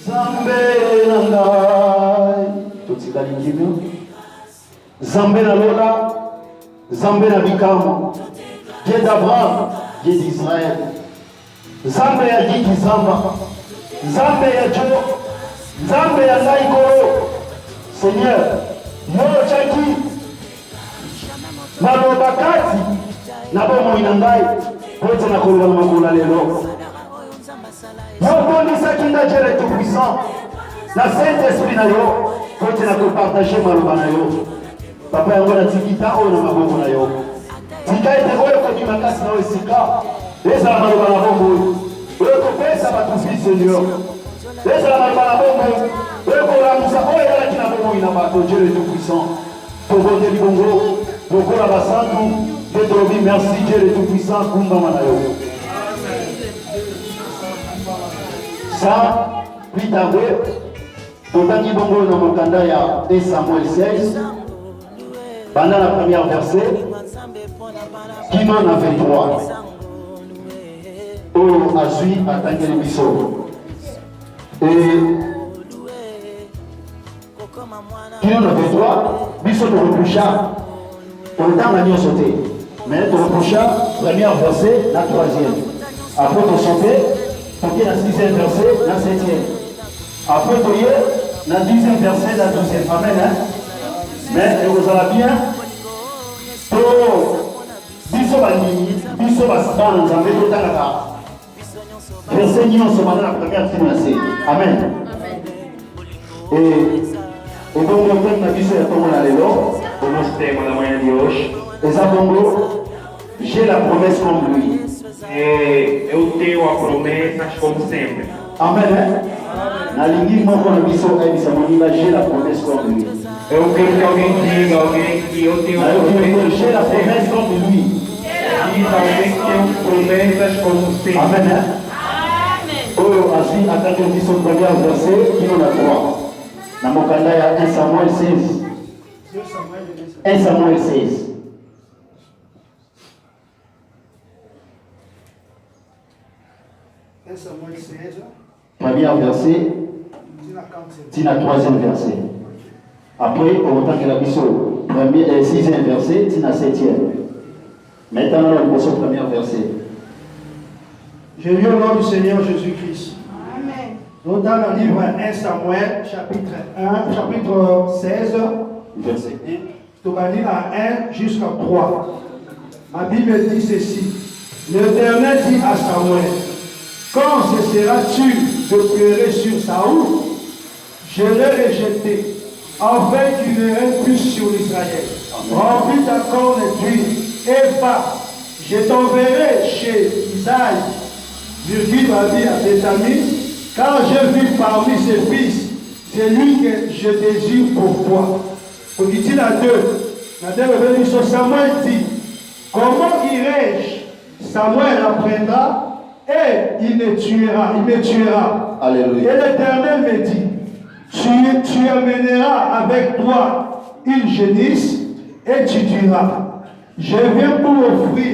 Zambe nangai. Totikali kimyo. Zambe na Lola, Zambe na Bikamo. Dieu d'Abraham, Dieu d'Israël. Zambe ya Diki Zamba. Zambe ya Jo. Zambe ya Naikoro. Seigneur, yo chaki. Malobakati. Nabomo inangai. Pote na koloba na makula lelo. Yo bonisa kinda Dieu tout puissant. La Saint-Esprit na yo. Pote na partager maloba na yo. Papa yango na tikita oyo na maboko na yo. Tika ete oyo koki makasi na esika. Ezala maloba na bongo oyo. Oyo kopesa batusi Seigneur. Ezala maloba na bongo oyo. Oyo kolamusa oyo ezalaki na bongo ina bato Dieu le Tout-Puissant. Tobondeli bongo. Bokola basantu. Dieu tolobi merci Dieu le Tout-Puissant. Kumbama na yo. Ça, plus tard, totangi bongo na mokanda ya 1 Samuel 16. Pendant la première verset, qui m'en a 23. Oh, Azui a tangué le biseau. Et qui m'en a 23, biseau de reprocha. Pour le temps, on a mis au sauté. Mais de reprocha, première verset, la troisième. Après, on sauté, pour qu'il y ait la 6e verset, la 7e. Après, on y est, la 10e verset, la 12e. Amen, hein? Mais vous allez bien. Biso basban nzambe totanga verset nyonso bana la première trimestre. Amen. Et donc on na biso ya tomona lelo Vamos ter uma da manhã de hoje. eza bongo j'ai la promesse comme lui. Eu tenho a promessa como sempre. Amen. Na lingi moko na biso ebisa moninga j'ai la promesse comme lui. Eu quero que alguém diga, alguém que eu tenho a promessa. J'ai la promesse comme lui. Diz alguém que tem promessas como sempre. Amen. Oyo asi atake biso première verset kino na 3. Na mokanda ya 1 Samuel 16. 1 Samuel 16. Samuel 16. Premier verset, tina 3e verset. Après, on entend que la mission, 6e verset, tina 7e. Maintenant, on passe au premier verset. J'ai lu au nom du Seigneur Jésus-Christ. Amen. Donc, dans le livre 1 Samuel, chapitre 16, Verset 1. tu vas lire à 1 jusqu'à 3. Ma Bible dit ceci. L'Éternel dit à Samuel, quand cesseras-tu de pleurer sur Saoul? Je l'ai rejeté, afin qu'il ne règne plus sur Israël. Remplis ta corne d'huile et va. Je t'enverrai chez Isaïe, virgule à Béthami, car je vis parmi ses fils. C'est lui que je désire pour toi. Pour dit à deux, Samuel dit, comment irai-je? Samuel apprendra et il me tuera. Alléluia. Et l'Éternel me dit, tu amèneras avec toi une génisse et tu diras, je viens pour offrir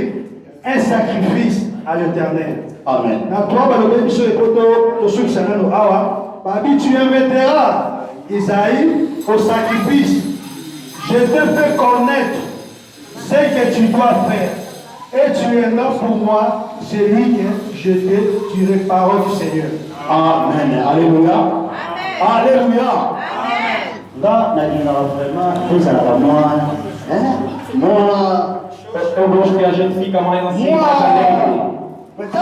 un sacrifice à l'Éternel. Amen. Tu inviteras Isaïe au sacrifice. Je te fais connaître ce que tu dois faire. Et tu es là pour moi, c'est lui que je te dirai parole du Seigneur. Amen. Alléluia. Alléluia. Là, on a dit vraiment, vous allez moi. Moi, Eu gosto que a gente fica mais assim, mais alegre. Quando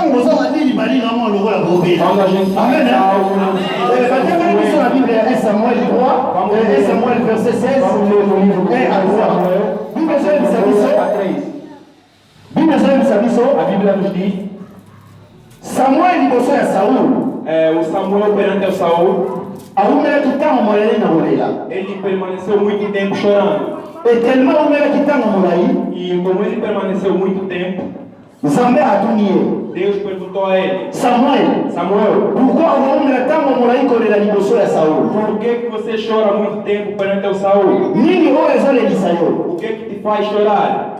a gente faz algo, a Bible é 1 Samuel 3, 1 Samuel verset 16, 1 à 3. A Bíblia nos diz, Samuel liboso ya Saul. o Samuel perante o Saul, ele permaneceu muito tempo chorando. E como ele permaneceu muito tempo, Deus perguntou a ele, Samuel, por que você chora muito tempo perante o Saul? O que te faz chorar?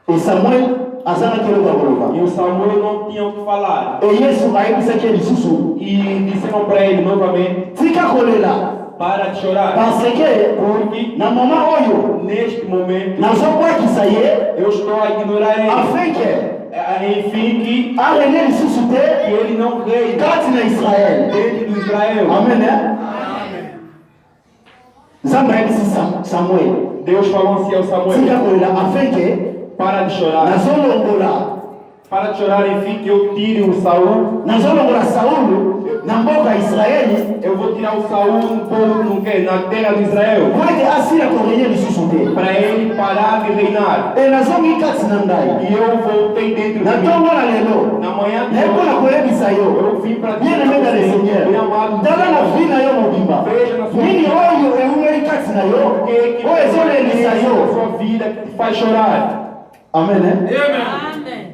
E Samuel E o Samuel não tinha o que falar. Et Yesu ayebisaki lisusu E disseram para ele novamente: tika kolela para de chorar. parce que Porque na moment oyo neste momento nazobwakisa ye eu estou a ignorar ele. afin que Enfim, que arene lisusu te ele não reina kati na Israel. dentro do Israel. Amen, né? Nzambe ayebisi Samuel Deus falou assim ao tika Samuel: kolela afin que para de chorar. nazolongola Para de chorar, enfim, que eu tire o Saul. nazolongola Saulo na mboka Israeli Eu vou tirar o Saul no povo, no quê? Na terra de Israel. po ete asila korene lisusu te. Para ele parar de reinar. E nazongi kati na ngai E eu voltei dentro de na mim. ntongo na lelo Na manhã de naye mpona hoje, koyebisa yo eu vim para bien aimé dans le Seigneur bem amado, tala na vi na yo mobimba veja na sua nini vida oyo ewumeli kati na yo o que oyo ezolelisa na yo. sua vida que te faz chorar. Amen, eh?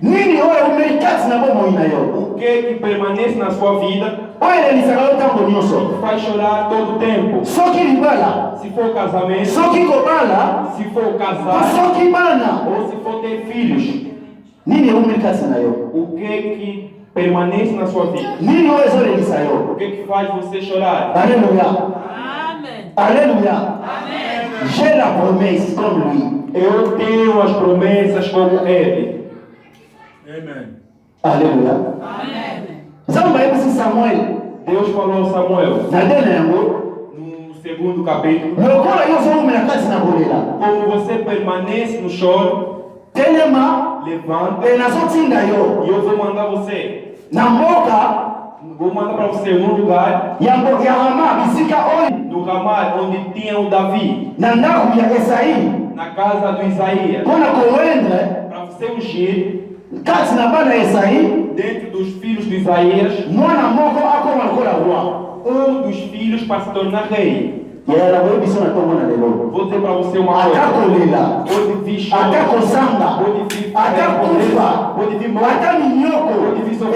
Nini oyo ewumeli kati na bomoi na yo O que permanece na sua vida oyo elelisaka yo ntango nyonso te faz chorar todo o tempo. soki libala Se for casamento, soki kobala se for to casar soki bana ou se for ter filhos, nini ewumeli kati na yo o que permanece na sua vida? nini oyo ezolelisa yo. O que faz você chorar? Alléluia, alléluia. J'ai la promesse comme lui. Eu tenho as promessas como ele. Alléluia. Nzambe ayebisi Samuel Deus falou ao Samuel na ndena yango no segundo capítulo: lokola yo ozowumela kati na kolela como você permanece no choro, telema levanta e nazotinda yo e eu vou mandar você. na mboka Vou mandar para você num lugar, ya Rama bisika oyo no Ramá, onde tinha o Davi, na ndako ya Esayi na casa do Isaías, mpona kowendre para você ungir kati na bana ya Esayi dentro dos filhos de Isaías mwana moko akoma lokola roi. dos filhos para se tornar rei. yala boyebiso na ntongo na lelo Vou dizer para você uma ata coisa: kolela pode vir choro, ata kozanga pode vir ata kufa pode vir morte, ata minyoko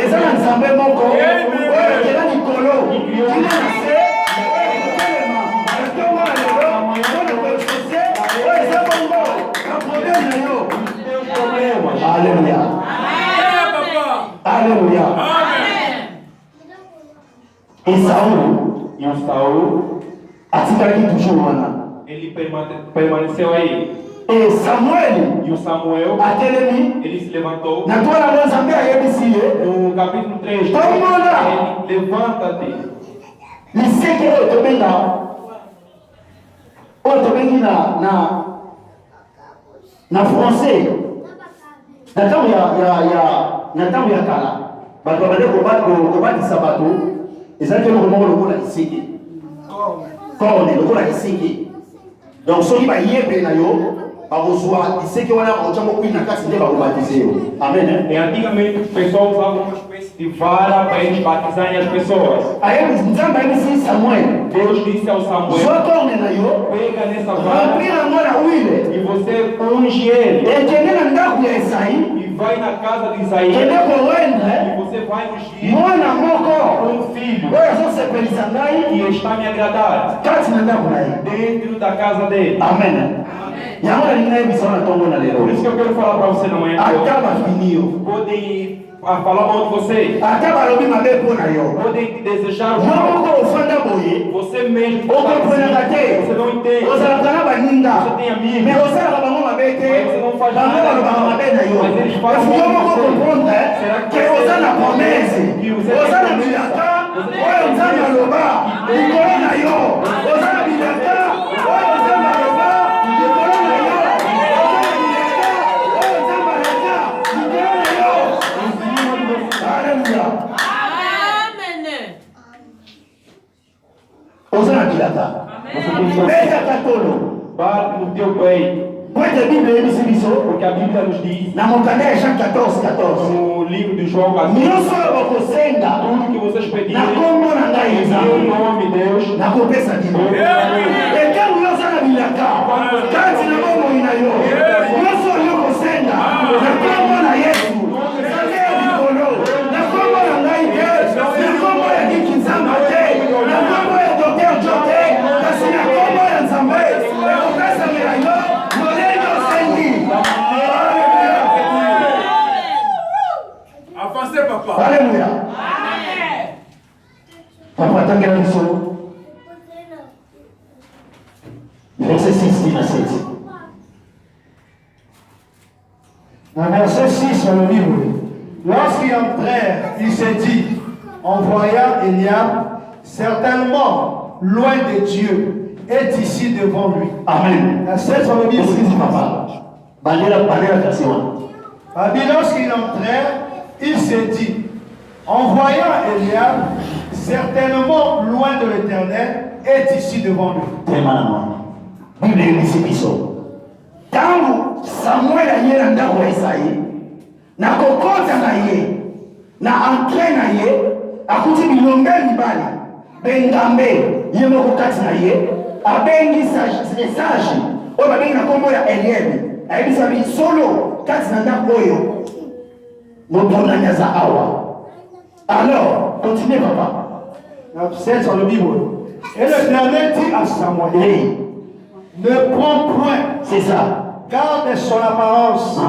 eza na nzambe moko oyo ekela likolo kina na se oyotelema na ntongo na lelo mpona koexpose oyo eza bongo na probleme na yo. Alléluia, alléluia. Esaú E o Saul, atikaki toujours wana ele permaneceu aí. e Samuel E o Samuel, atelemi ele se levantou. na twana ngo nzambe ayebisi ye No capítulo 3, Toma! ele levanta-te. liseke oyo tobengi na français na ntango ya kala bato babande kobatisa bato ezalaki eloko moko lokola liseke corne lokola liseke. Donc soki bayebe na yo bakozwa liseke wana bakotia mokwini na kati nde bakobatize yo. Amen. E antigamente os pessoal usavam uma espécie de vara para eles batizarem as pessoas. Nzambe ayebisi Samuel Deus disse ao Samuel: zwa corne na yo pega nessa vara remplir yango na huile e você unge ele. ekende na ndako ya Esayi E vai na casa de kende Isaías kowendre e você vai ungir mwana moko filho oyo azosepelisa ngai que está me agradar kati na ndako na ye. dentro da casa dele. Amen. Yango nalingi nayebisa wana ntongo na Por lelo isso que eu quero falar para você na manhã de hoje. ata bafini yo Podem falar mal de você, ata balobi mabe mpo na yo podem te desejar o yo mal. moko ofanda boye Você mesmo que está okomprenaka assim, te você não entende. ozalaka na baninga Você tem amigos, me osalaka bango mabe te mas você não faz bango nada balobaka mal. mabe na yo Mas eles fazem efu yo mal moko de você. comprendre Será que ke você oza na entende promese que você oza tem na promessa? bilaka Você tem oyo nzambe aloba likolo na yo oza na bilaka oyo nzambe aloba likolo na yo oza na bilaka oyo nzambe aloba likolo na yo. Alléluia. Oza na bilaka beta katolo Bate no teu peito, po ete Bible eyebisi biso porque a Bíblia nos diz na mokanda ya Jean 14:14 no livro de João 14, nyonso oyo bakosenga tudo que vocês pedirem na kombo na ngai em nzambe meu nome, Deus, nakopesa bino etango yo oza na bilaka kati na bomoi na yo nyonso oyo kosenga na kombo na Yesu nzambe ya likolo na kombo na ngai te na kombo ya kiki nzamba te na kombo ya Dr. Jo te kasi na kombo ya nzambe ekopesamela yo molenge osengi. Papa tangela biso. Verset 6 à 7. Dans verset 6 dans le livre, lorsqu'ils entrèrent, il s'est dit, en voyant Eliab, certainement loin de Dieu, est ici devant lui. Amen. Verset dans le livre, papa. Bandera verset 1. Lorsqu'ils entrèrent, il s'est dit, en voyant Eliab, certainement loin de l'Éternel, est ici devant lui. Très malin. Bible est biso. Tangu Samuel ayera ndako ya Isaïe, na kokota na ye, na entré na ye, akuti bilombe mibali, bengambe, ye moko kati na ye, abengi sage, oyo babengi na kombo ya Eliab, ayebisa bisolo kati na ndako oyo, motonani aza awa. Alors, continuez papa. C'est sur le Bible. Et l'Éternel dit à Samuel, ne prends point, c'est ça, garde son apparence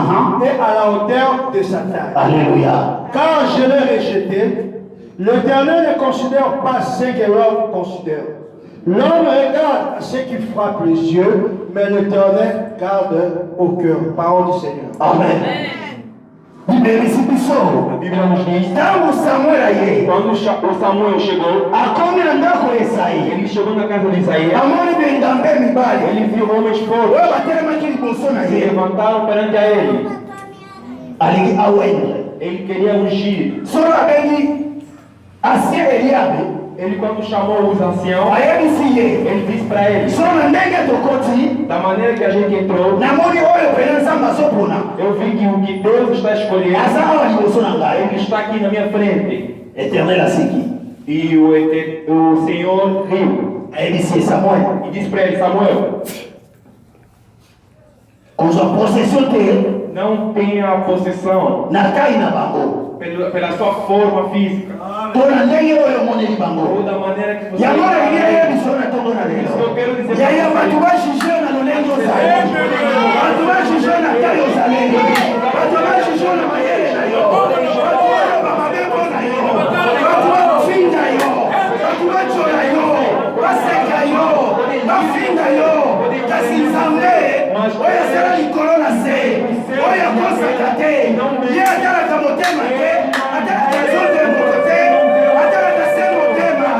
et à la hauteur de sa taille. Alléluia. Car je l'ai rejeté, l'Éternel ne considère pas ce que l'homme considère. L'homme regarde ce qui frappe les yeux, mais l'Éternel garde au cœur. Parole du Seigneur. Amen. Bible nous dit, tangu Samuel aye, Quando o Samuel chegou, akomi na ndako ya Isaïe, ele chegou na casa de Isaías, amoni bengambe mibali, ele viu homens fortes oyo batelemaki liboso na se ye, levantaram perante a ele. alingi awendre. Ele queria ungir. Solo abengi asie Eliabe, Ele, quando chamou os anciãos, ayebisi ye, ele disse para eles, solo na ndenge tokoti, da maneira que a gente entrou, namoni oyo pena nzambe azopona, eu vi que o que Deus está escolhendo, aza awa liboso na ngai. ele está aqui na minha frente. Éternel asiki, E o Senhor riu ayebisi ye Samuel, e disse para ele, Samuel, kozwa possession te não tenha a possessão na kai na bango, pela sua forma física, mpona ndenge oyo omoneli bango. ou da maneira que você Yango na ngeli é. biso na tongo na Isso que eu quero lelo. dizer Yaya para batu vocês. bashije na lolenge ozali. Batu bashije na kai ozali. Batu bashije na mayele na yo. Batu oyo bamabeko na yo. Batu bafinga yo. Batu bachola yo. Baseka yo. Bafinga yo. Kasi Nzambe oyo asala likolo na se. Oyo akosaka te. Ye atalaka motema te. Atalaka nzoto moko te. Atalaka se motema.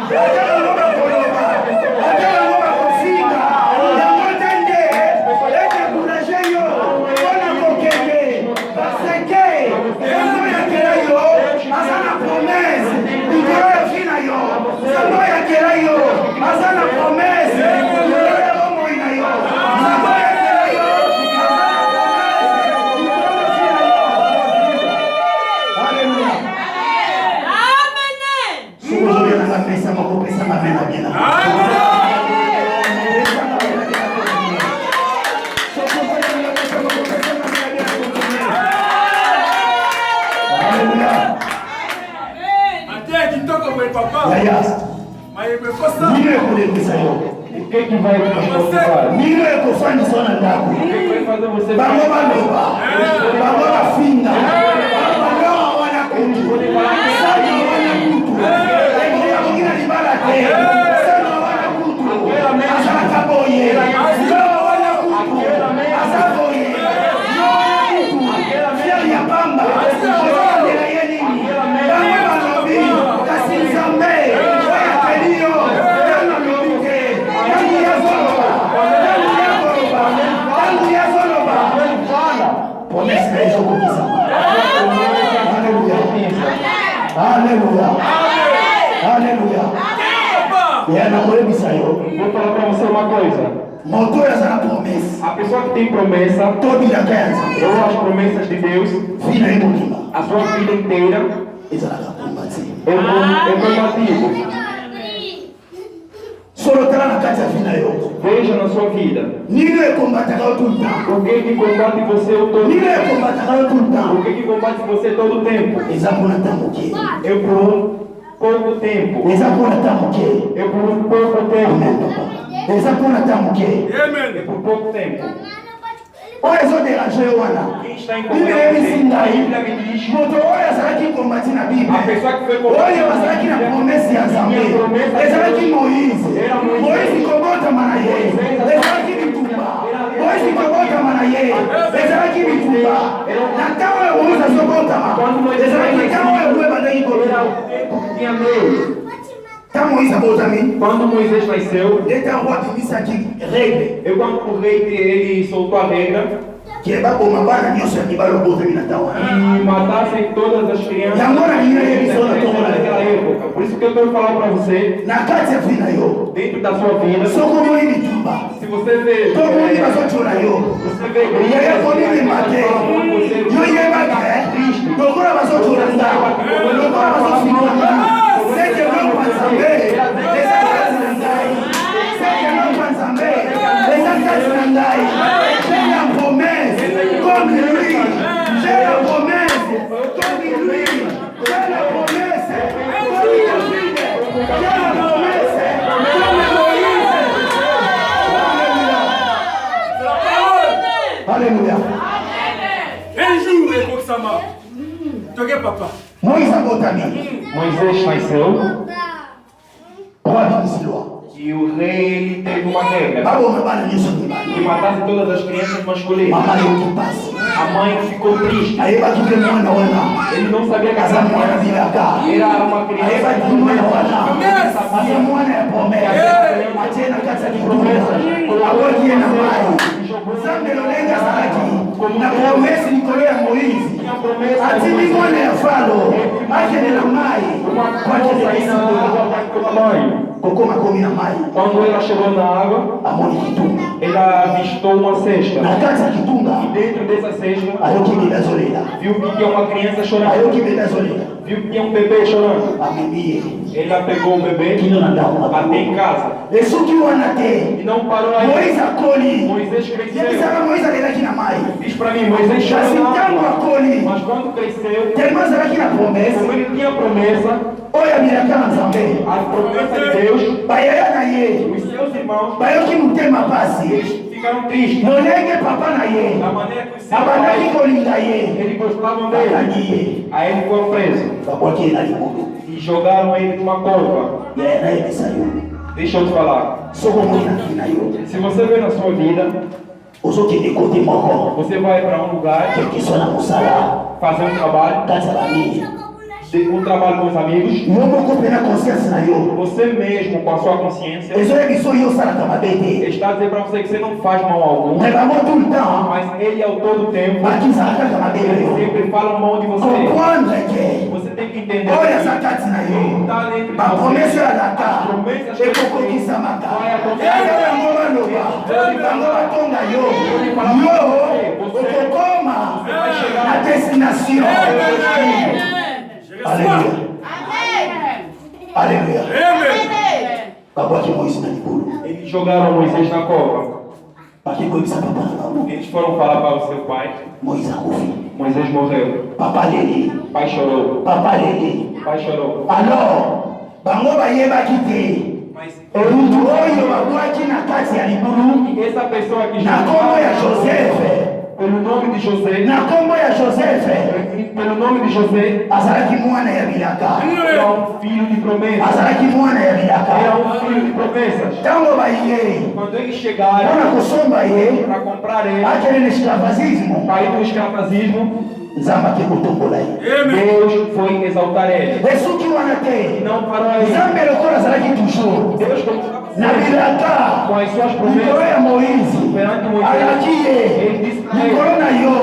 Atalaka ngoma koloba. Atalaka ngoma kofinga. Yango te nde ete kuraje yo mpona kokende. Baseke yango yakela yo aza na promese likolo ya vi na yo. Yango yakela yo aza na promese likolo ya bomoi na yo. Yango yakela yo aza na promese likolo ya vi na yo. Alléluia. Soki ozobia na bapesa moko pesa mabe na bien na yaya nino ekolekisa yo O que vai nos motivar? nino ekofandisa yo na ndako O que vai fazer você bango baloba bango bafinga bango wana kutu sana wana kutu ekoki na libala te sana wana kutu azalaka boye yo wana kutu aza boye yo wana kutu fiere ya pamba ozolandela ye nini bango balobi kasi Nzambe oyo akeli yo nano lobi te ntango yazoloba ntango yazoloba promese na ezokokisama. Alléluia. Alléluia. E nakoyebisa yo Vou falar para você uma coisa. moto oyo aza na promese A pessoa que tem promessa, tobilaka ya Nzambe ou as promessas de Deus, vi na ye mobimba a sua vida inteira ezalaka kombati é combativo. solo tala na kati ya vi na yo Veja na sua vida. nino ekombataka yo tout le temps O que combate você o todo nino tempo? ekombataka yo tout le O temps que combate você todo o tempo? eza mpona ntango ke É por pouco tempo. eza mpona ntango ke É por pouco amen tempo. papa eza mpona ntango ke É por pouco tempo. oyo ezoderange yo wana Quem está bible incomodando eyebisi você? A ngai Bíblia me diz. moto oyo azalaki kombati na bible A pessoa que foi oyo azalaki na promese ya Nzambe promessa ezalaki Moïse. era Moïse. Moïse kobotama na ye ezalaki bitumba. Moïse kobotama na ye ezalaki bitumba. Na ntango oyo Moïse azobotama ezalaki ntango oyo bwe bandaki kobela. Tinha medo. Ntango Moïse abotami Quando Moisés nasceu, ntango abimisaki regle eu quando o rei ele soltou a regra ke baboma bana nyonso ya mibali obotami na ntango wana. e matassem todas as crianças naquela época. Por isso que eu estou falando para você, na kati ya vi na yo dentro da sua vida, soko omoni bitumba se você vê, tomoni bazotyona yo você vê yeye konimema te yo yebake lokola bazotyona nga lokola bazofikanga seke nokwa nzambe eza kati na ngai seke nokwa nzambe eza kati na ngai j'ai la promesse comme lui j'ai la promesse comme lui j'ai la promesse comme David j'ai la promesse comme Moïse. Alléluia. Un jour, Ekosama. Toge papa. Moïse abotami Moisés nasceu roi bimisilwa e o rei ele teve uma regra baboma bana nyonso mibali que matasse todas as crianças masculinas. mama yoki pasi A mãe ficou triste. ayebaki mpe mwana wana Ele não sabia que aza essa mwana criança bilaka era uma criança ayebaki mwana wana aza mwana ya promese atie na kati ya kitunga awoki ye na mai nzambe lolenge azalaki na promese likolo ya moïse atindi mwana ya falo akende na mai kwakende lisiko kokoma komi na mai Quando ela chegou na água, amoni kitunga ela avistou uma cesta. na kati ya kitunga Dentro dessa cesta, ayoki bebe azolela viu que tinha uma criança chorando. ayoki bebe azolela Viu que tinha um bebê chorando. amemi ye Ela pegou o bebê, kino na ndako até em casa. esuki wana te E não parou aí. moïse akoli Moisés cresceu. yebisaka moïse alelaki na mai Diz pra mim, Moisés kasi chorou na ntango água. akoli Mas quando cresceu, telema azalaki na promese como ele tinha promessa, oyo abilaka na nzambe a promessa de Deus, bayaya na ye os seus irmãos, bayoki motema pasi eles ficaram tristes. lolenge papa na ye Da maneira que os seus abandaki pais, kolinga ye eles gostavam dele. bakangi ye Aí ele foi preso. babwaki ye na libudu E jogaram ele numa cova. yaya nayebisa yo Deixa eu te falar. soko omoni na kina yo Se você vê na sua vida, ozokende kote moko você vai para um lugar kekiso na mosala fazer um trabalho, kati ya bamini um trabalho com os amigos, yo moko mpe na conscience na yo você mesmo com a sua consciência ezoyebiso yo osalaka mabe te está a dizer para você que você não faz mal algum, me bango tout le temps mas ele ao todo tempo bakizaka kaka mabe ele yo sempre fala mal de você. comprendre ke Você tem que entender oyo que aza kati na yo está dentro de bapromese você. oyo alaka ekokokisamaka yango yango baloba bango batonga yo okokoma na destination. Alléluia. Alléluia. Babwaki moïse na libulu Eles jogaram Moisés na cova. bakikoyebisa papa na bango Eles foram falar para o seu pai. moïse akufi Moisés morreu. papa aleli Pai chorou. papa aleli Pai chorou. alors bango bayebaki te Mas olutu oyo babwaki na kati ya libulu essa pessoa que na nkombo ya joseph pelo nome de José, na nkombo ya joseph pelo nome de José, azalaki mwana ya bilaka era um filho de promessa. azalaki mwana ya Era bilaka um filho de promessas. ntango baye Quando eles chegaram mpona kosomba ye para comprar ele, akende na esclavagisme para ir do escravagismo, nzambe akekotombola ye Deus foi exaltar ele. esuki wana te Não parou aí. nzambe lokola azalaki toujours Deus continuava na bilaka com as suas likolo promessas ya moïse perante Moisés. alaki ye Ele disse para ele, likolo na yo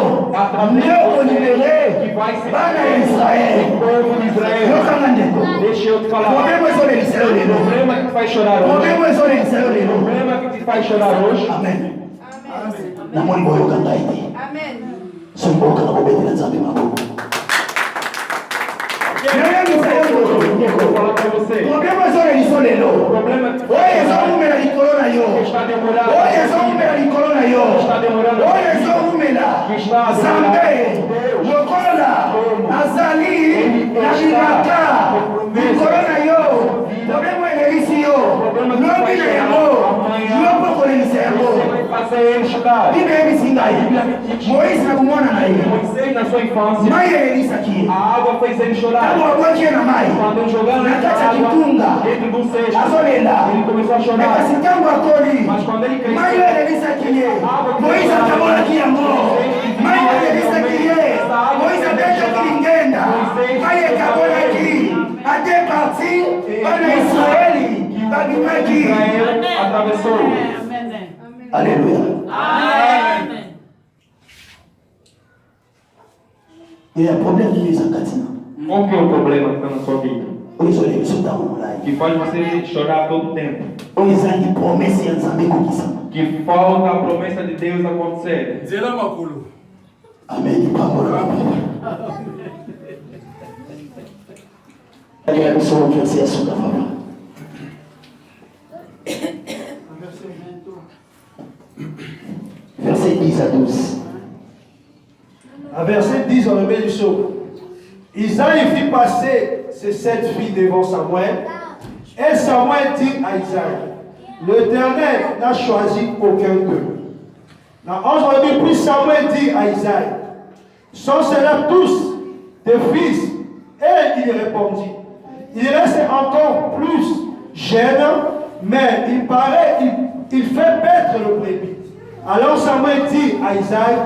nde okolibere bana ya israele o povo de Israel. yokanga ndeko Deixa eu te falar. problema ezolelisa yo O lelo problema que te faz chorar hoje, problema ezolelisa yo o lelo problema que te faz chorar hoje, amen namoni boyoka ngai te soki boyokanga bobetela nzambe maboko nayebisa yo ndeko vou falar para você. problema ezolelisa O lelo problema que oyo ezowumela likolo na yo está demorando. oyo ezowumela likolo na yo Está demorando. oyo ezowumela nzambe lokola azali na bilaka likolo na yo problema elelisi yo lobi na yango yo mpo kolelisa yango Vai fazer ele chorar. bible eyebisi ngai moïse na bomwana na ye Moisés, na sua infância, mai elelisaki ye a água fez ele chorar. ntango babwaki ye na mai Quando jogaram na nessa kati ya água, kitunga dentro do sexto, azolela ele começou a chorar. kasi ntango akoli Mas quando ele cresceu, mai oyo elelisaki ye moïse atabolaki yango mai oyo elelisaki ye moïse abetaki lingenda mai ekabolaki ate parti bana israeli babimaki. Israel atravessou. Alléluia. Amen. Il y a un problème de mise en katina. Qual que é o problema que está na sua vida? Oizole biso ntango molai Que faz você chorar todo tempo. oyo ezangi promese ya nzambe ekokisama. Que falta a promessa de Deus acontecer. Nzela makulu. Amen. Pambola. Allez, nous sommes versés à son avant. Verset 10 à 12. À verset 10, on remet du saut. Isaïe fit passer ses 7 filles devant Samuel. Et Samuel dit à Isaïe, l'Éternel n'a choisi aucun d'eux. Dans 11, on dit, puis Samuel dit à Isaïe, sont ceux-là tous tes fils? Et il répondit, il reste encore plus jeune, mais il paraît, il fait paître le brebis. Alors Samuel dit à Isaïe,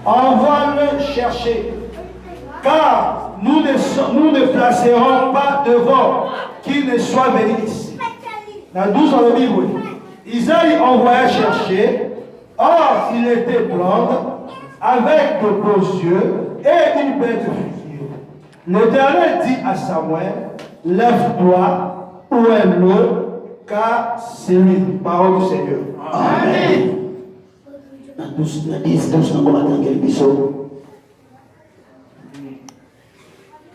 envoie-le chercher, car nous ne placerons pas devant qu'il ne soit venu ici. Dans 12, on le dit, oui. Isaïe envoya chercher, or il était blonde, avec de beaux yeux et une belle figure. L'Éternel dit à Samuel, lève-toi, où est l'eau, car c'est lui, parole du Seigneur. Amen. Na 10, nango batangeli biso.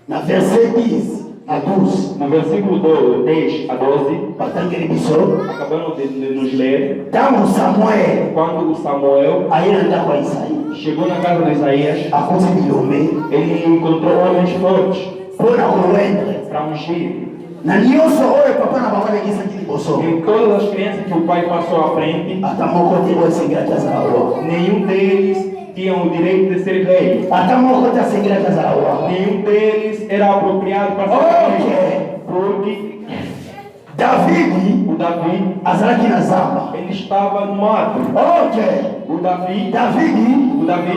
Na verset 10 à 12. No versículo 10 a 12, Batangeli biso. acabando de nos ler, Ntango Samuel quando o Samuel aye na ndako ya Isaïe chegou na casa de Isaías, akozi bilombe ele encontrou homens fortes mpo na kolwendre para ungir. na nyonso oyo papa na bango alekisaki liboso Em todas as crianças que o pai passou à frente, ata moko te oyo asengelaki azala roi. nenhum deles tinha o direito de ser rei. Ata moko te asengelaki azala roi. Nenhum deles era apropriado para ser rei. Porque Davidi o Davi, azalaki na zamba. ele estava no mato. O Davi,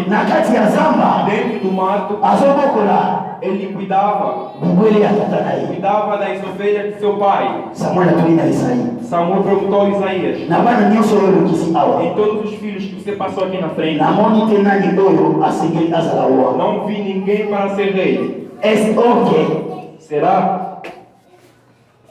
na kati ya zamba dentro do mato, azobokola ele cuidava bubwele ya tata na ye. cuidava das ovelhas de seu pai. Samuel atuli na Isaïe Samuel perguntou a Isaías, na bana nyonso oyo olokisi awa em todos os filhos que você passou aqui na frente, namoni te nani oyo asengeli azala roi. não vi ninguém para ser rei. Será?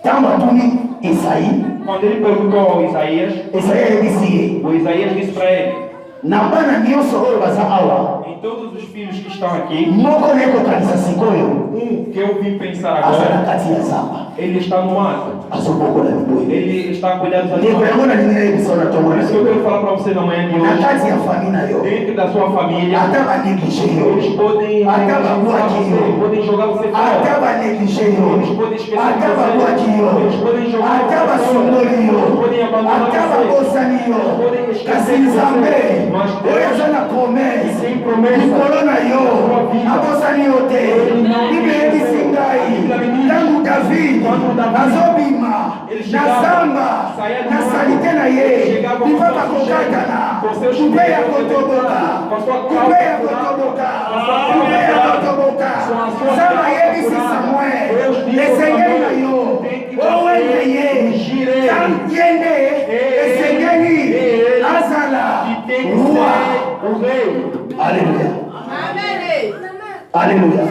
Ntango atuni Isaïe, Quando ele perguntou ao Isaías, Isaïe ayebisi ye o Isaías disse para ele, na bana nyonso oyo baza awa em todos os filhos que estão aqui, moko nekokanisa sikoyo que eu vim pensar aza na agora, kati ya zamba ele está no mato. azobokola bibwele. Ele está a cuidar dos Ndeko animais. yango nalingi nayebisa na ntongo Por na isso que eu yo quero falar para você na manhã de na hoje, kati ya fami na yo dentro da sua família, ata baneglige yo eles podem ata jogar babwaki você, yo podem jogar você ata fora. baneglige yo Eles podem esquecer de ata você. babwaki yo Eles podem jogar ata você basundoli yo fora. Eles podem abandonar ata você. babosani yo Eles podem esquecer kasi de você. nzambe Mas oyo aza na Deus promese tem promessa likolo na yo na sua vida. abosani yo te bible eyebisi ngai ntango david azobima na zamba na salite na ye lipa bakokatana kupe ya kotoboka kupe ya kotoboka kupe ya kotoboka zamba ayebisi samuel esengeli na yo owende ye yende esengeli azala roi. o rei. Alléluia. Alléluia.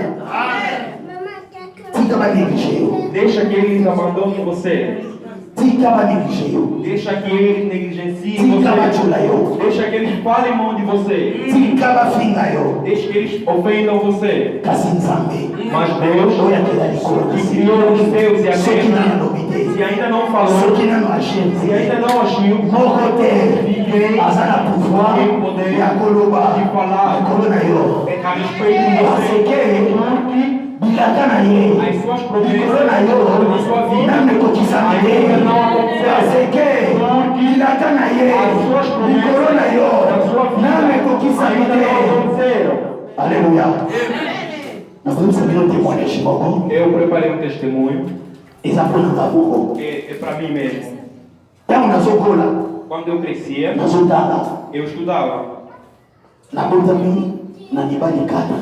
Tika baneglige yo. Deixa que eles abandonem você. Tika baneglige yo. Deixa que eles negligenciem Tika bachula você. yo. Deixa que eles falem mal de você. Tika bafinga yo. Deixa que eles ofendam você. Kasi nzambe Mas Deus, oyo akela likolo na que se criou os céus e a soki nano terra, alobi te se ainda não falou, soki nano agir se ainda te não agiu, moko te ninguém aza na pouvoir tem poder ya koloba de falar likolo na yo a respeito de você. aseke Porque bilaka na ye as suas likolo na promessas yo na sua vida nano ekokisami te ainda não aconteceram. aseke bilaka na ye As suas likolo na yo promessas na sua nano vida ekokisami ainda não te. aconteceram. Alléluia. Nakoyebisa bino témoignage moko Eu preparei um testemunho. eza mpona nga moko. É para mim mesmo. Ntango nazokola Quando eu crescia, nazotanga eu estudava. nabotami na mibali 4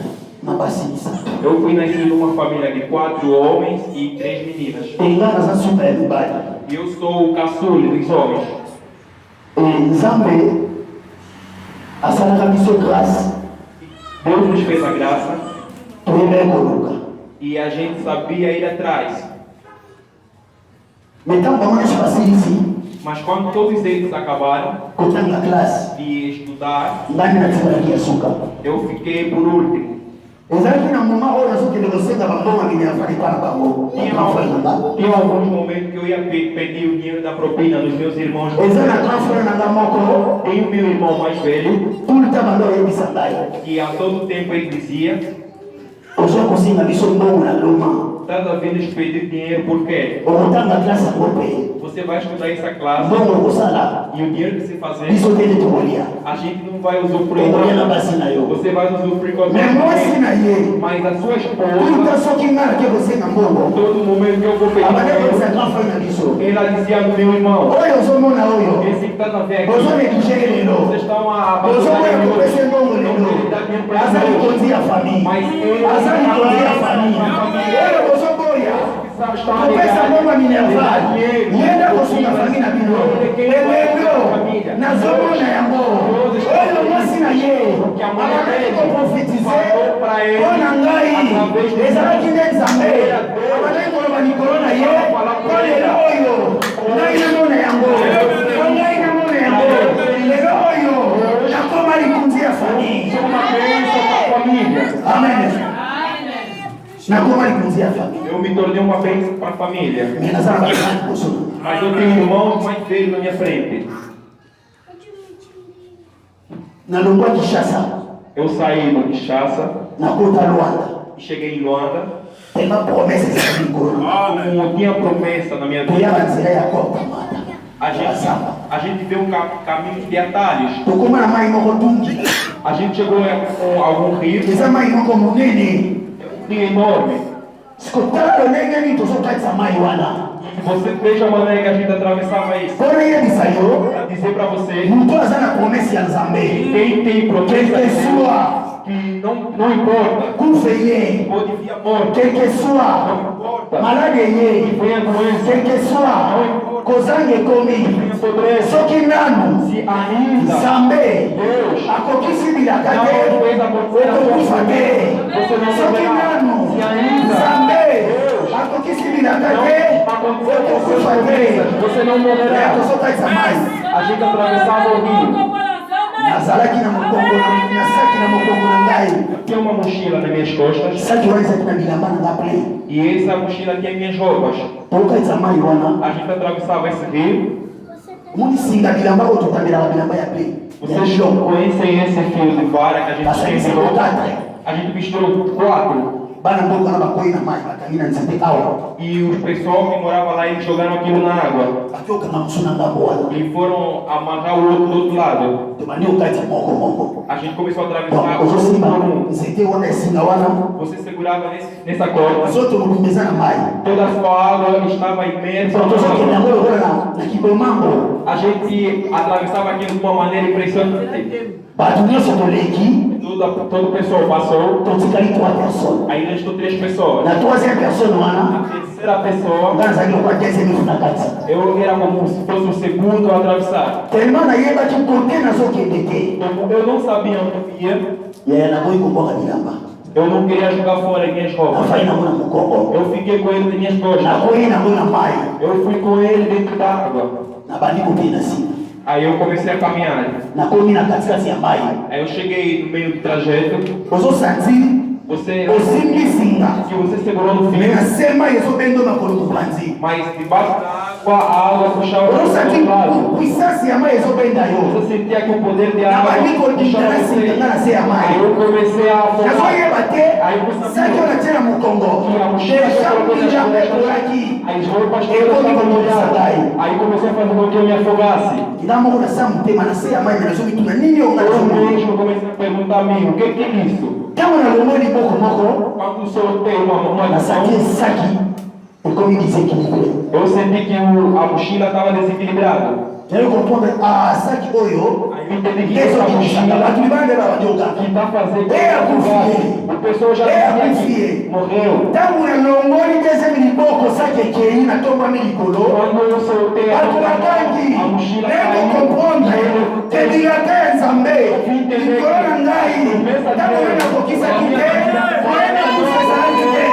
na basi 3. Eu fui nascido numa família de 4 homens e 3 meninas. Nga naza suka ya mibali. E eu sou o caçula dos homens. Nzambe asalaka biso grâce Deus nos fez a graça toyeba koluka. e a gente sabia ir atrás. Me ntango bango nyonso basilisi Mas quando todos eles acabaram kotanga classe de estudar, ngani natikalaki ya suka. eu fiquei por último. ezalaki na moma oyo nazokende kosenga bambongo minafali mpa na bango bagrandfrère na nga. Tinha alguns momentos que eu ia pedir o dinheiro da propina dos meus irmãos. eza na grandfrère na nga moko Tem o meu irmão mais velho, tulta bando oyebisa ngai que a todo tempo ele dizia: ozwa kosenga biso mbongo na loma estás a vir nos pedir dinheiro por quê? okotanga classe yango mpe Você vai estudar essa classe mbongo okosala e o dinheiro que você fazer, biso tende tokolia a gente não vai usufruir. okolia na basi na yo. Você vai usufruir com a me mwasi na ye Mas a sua esposa, tulta soki ngai nake kosenga mbongo todo momento que eu vou pedir abande dinheiro, koyebisa grandfrère na biso ela dizia do meu irmão: oyo ozomona oyo esse que está na vega, ozoneglige lelo vocês estão a ozokoya kopesa mbongo Ele lelo dá dinheiro para aza likonzi ya famille Mas ele aza likonzi ya famille oyo ozoboya kopesa mbongo ya minerval yenda kosunga famille na bino elelo nazomona yango oyo mwasi na ye abandaki koprofitize mpo na ngai ezalaki nde nzambe abandaki koloba likolo na ye mpo lelo oyo ngai namona yango mpo ngai namona yango lelo oyo nakoma likunzi ya famille. Amen. Nakoma likunzi ya famille. Eu me tornei uma bênção para a família. Me nazala bakati kosona. Mas eu tenho irmãos mais velhos na minha frente. Nalongwa Kinshasa Eu saí do Kinshasa nakota Luanda e cheguei em Luanda. tema promessa ezali likolo Como tinha promessa na minha vida, toyaba nzela ya kokamata a gente vê um caminho de atalhos. tokóma na mai moko tungi A gente chegou a algum rio, eza mai moko monene um rio enorme. sikotala lolenge nini tozokatisa mai wana Você veja a maneira que a gente atravessava isso. mpo nayebisa yo Para dizer para você, moto aza na promesse ya nzambe quem tem promessa de quelque Deus, soit que não importa, kufe ye pode vir a morte, quelque soit não importa, malade ye vem a doença, quelque soit kozanga ekomi vem a pobreza, soki nanu se ainda nzambe Deus akokisi bilaka te não fez acontecer a okokufa sua te vida, você não soki saberá. nanu Se ainda nzambe akokisi bilaka te acontecer okokufa te você não morrerá. tozotalisa mai A gente atravessava o rio. nazalaki na mokongo nasaki na mokongo na ngai Tinha uma mochila nas minhas costas saki wana ezalaki na bilamba na nga ple e essa mochila tinha minhas roupas. tokokalisa mai wana A gente atravessava esse rio. omoni singa bilamba oyo totambelaka bilamba ya ple ya Vocês lilongo conhecem esse fio de vara que a gente basangisa misturou? kokatre A gente misturou 4 bana mboka na bakwei na mai bakangi na nzete awa e o pessoal que morava lá eles jogaram aquilo na água bakiokanga mosu na ngambo wana e foram amarrar o outro do outro lado. tobandi okati moko moko A gente começou a atravessar donc ozosimba por um. nzete wana esinga wana Você segurava nessa corda. nzoto mobimba eza na mai Toda a sua água estava imersa donc na tozokende água. yango lokola na kibomango A gente atravessava aquilo de uma maneira impressionante. bato nyonso toleki Todo o pessoal passou. totikali 3 personnes Aí restou 3 pessoas. na 3e personne wana A terceira pessoa, nga nazali lokola 2e na kati eu era como se fosse o segundo a atravessar. tellement nayebaki kote nazokende te Eu não sabia onde eu ia. yaya nakoki kobwaka bilamba Eu não queria jogar fora as minhas roupas. nafai nango na mokongo Eu fiquei com ele nas minhas costas. nakoyi nango na mai Eu fui com ele dentro da água. nabandi kokei na nsima Aí eu comecei a caminhar. nakomi na katikati ya mai Aí eu cheguei no meio do trajeto. ozosanzi Você, osimbi singa que você segurou no me fio, na se mai ezobendo makolo kopanzi mas debaixo da água, a água puxava para o ozosanzi outro lado. puissance ya mai ezobenda yo Você sentia que o poder de água nabandi kodinga puxava na singa nga você. na se ya mai Aí eu comecei a afogar. nazoyeba te saki oyo natie na mokongo E a mochila que eu deja coloquei nas bilamba costas, ekolaki as roupas Eu vou todas me estavam começar molhadas. daí. Aí comecei a fazer com que eu me afogasse. ina moko nasa motema na se ya mai me nazomituna nini oyo Eu nazomona mesmo comecei a perguntar a mim, o que é isso? ntango nalongoli moko moko Quando soltei uma mão, nasaki esaki Comme il disait équilibré. Eu senti que a mochila estava desequilibrada. Eu comprendre, ça qui oyo, Aí eu entendi que qu'est-ce essa que mochila tu vas faire là-bas, que está fazendo o pessoal já dizia morreu. Tanto na longoni desse miliboco, sabe que aí na tomba milicolo. Quando eu soltei a mochila caiu. Comprendre que diga Nzambe, Nicola Ngai, tanto na conquista que tem, olha o César que tem.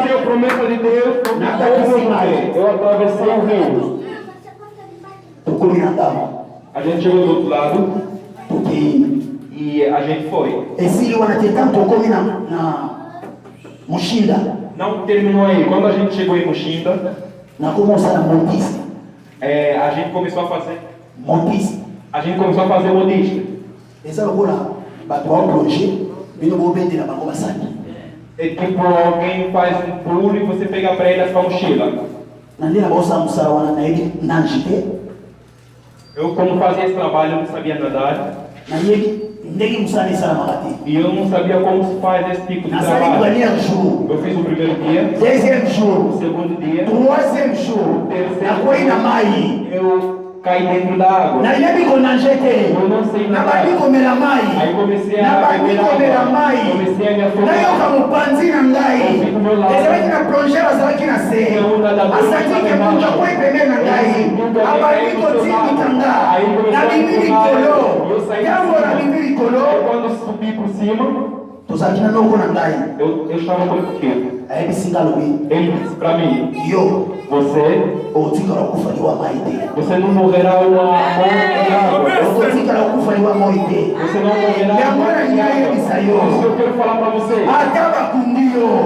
Eu promessa de Deus, eu atravessei o rio. A gente chegou do outro lado e a gente foi. Não terminou aí. Quando a gente chegou em Muxinda, a gente começou a fazer modista. É tipo, alguém faz um pulo e você pega para ele a sua mochila. Eu, como fazia esse trabalho, eu não sabia nadar. E eu não sabia como se faz esse tipo de trabalho. Eu fiz o primeiro dia, o segundo dia, o terceiro dia, eu caí dentro da água. Eu não sei nadar. Aí comecei a beber água. Comecei a me afogar. Eu fui do meu lado. Eu quando subi por cima, eu estava tranquilo. Ele disse para mim, você não morrerá uma morte. Você não morrerá uma morte. Isso que eu quero falar para você. Acaba com Deus.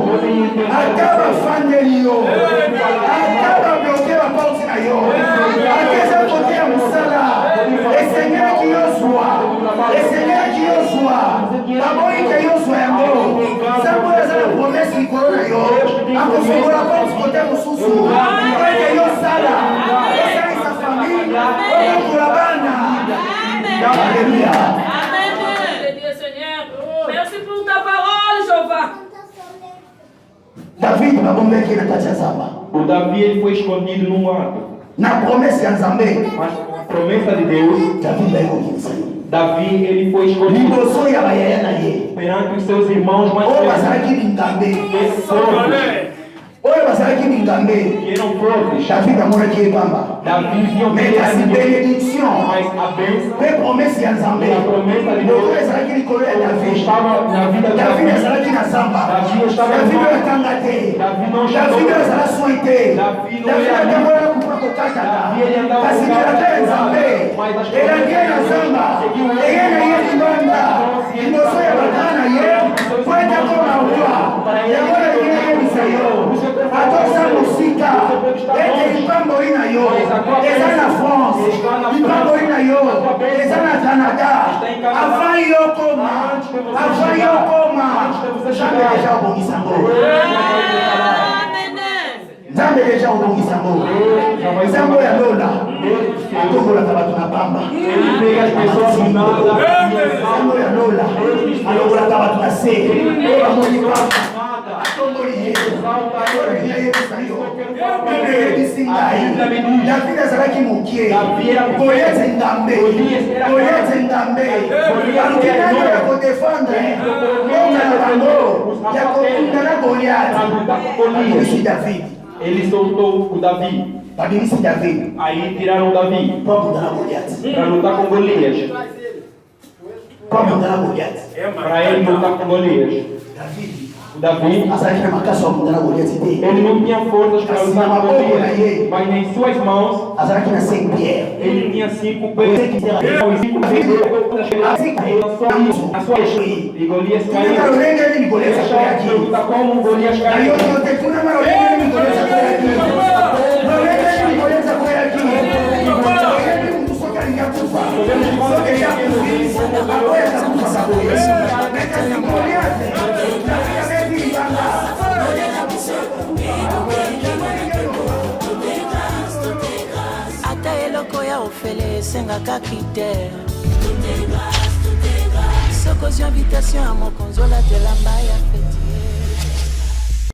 Acaba fanderio. Acaba bloqueio a porta na yo. Aquele que é musala. Esse é que eu sou. Esse é que eu sou. Tá bom que eu sou amor. Sabe essa promessa de corona yo. A pessoa a porta que temos susu. Que eu sala. Essa é essa família. Eu por a banda. Aleluia. Merci pour ta parole, Jehová. David na bomba aqui na casa Zamba. O Davi ele foi escondido no mato. Na promessa de Nzambe. Mas a promessa de Deus, Davi ele foi escondido perante os seus irmãos mais velhos. Que eram fortes. Davi viu mais a benedição, mas a bênção, a promessa de Nzambe estava na vida de Davi. Davi estava no mato. Davi não estava. Davi não era Davi ele andava com o mas as atosa musika ete ipambolina yo eza na France ipambolina yo eza na Canada avant yo koma Nzambe deja obongisa ngo Nzambe deja obongisa ngo Nzambe ya lola atombolaka bato na pamba Nzambe ya lola alongolaka bato na se bamoni pamba David azalaki mokie Goliath Nzambe alukaki ya kodefendre bonga na bango ya kokundana Goliath abimisi David. Ele soltou o Davi. Babimisi David. Aí tiraram o Davi para lutar com Golias. Para ele lutar com Golias. Davi, ele não tinha forças para lutar com Golias, mas em suas mãos ele tinha 5 pedras. A sua e Golias caiu. Como Golias caiu. Ata eloko ya ofele esengaka critère Sokozi invitation à mon konzo la telamba ya feti.